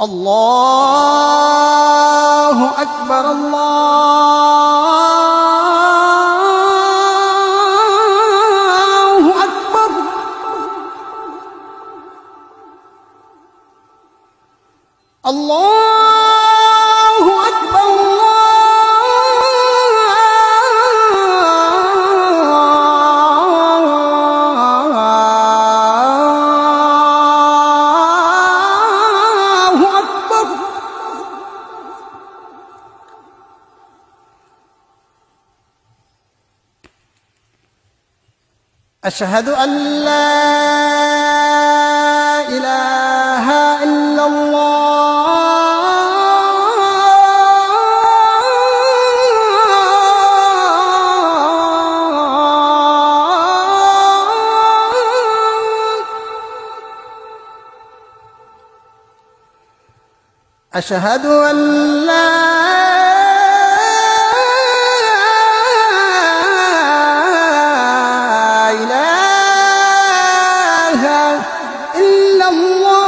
الله أكبر الله أكبر. الله أكبر الله أكبر. أشهد أن لا إله إلا الله. أشهد أن لا إله إلا الله.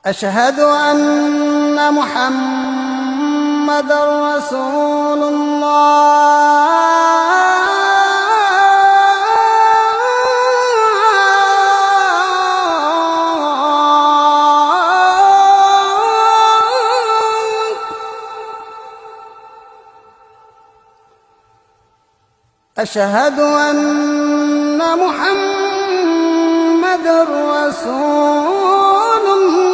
أشهد أن محمدًا رسول الله. أشهد أن محمدًا رسول الله.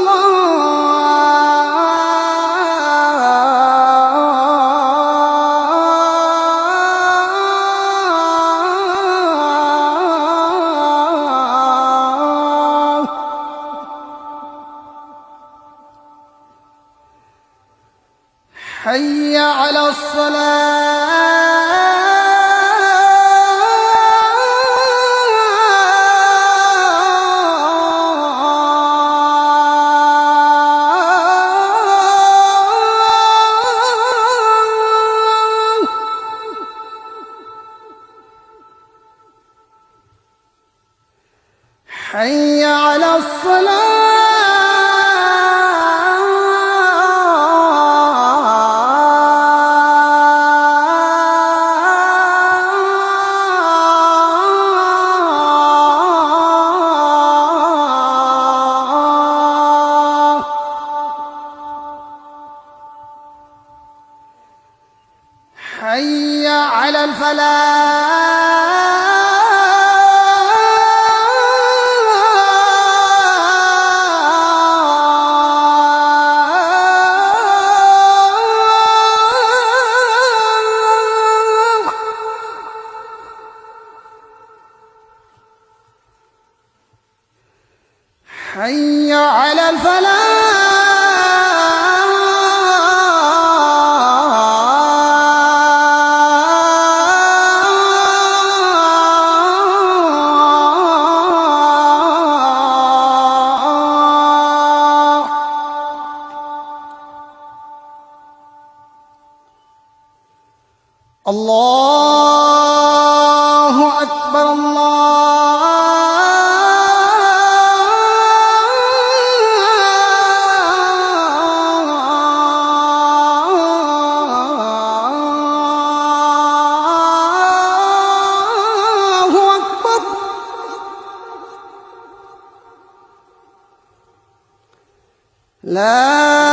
حي على الصلاة. حي على الصلاة. حي على الفلاح. حي على الفلاح. الله أكبر الله أكبر. لا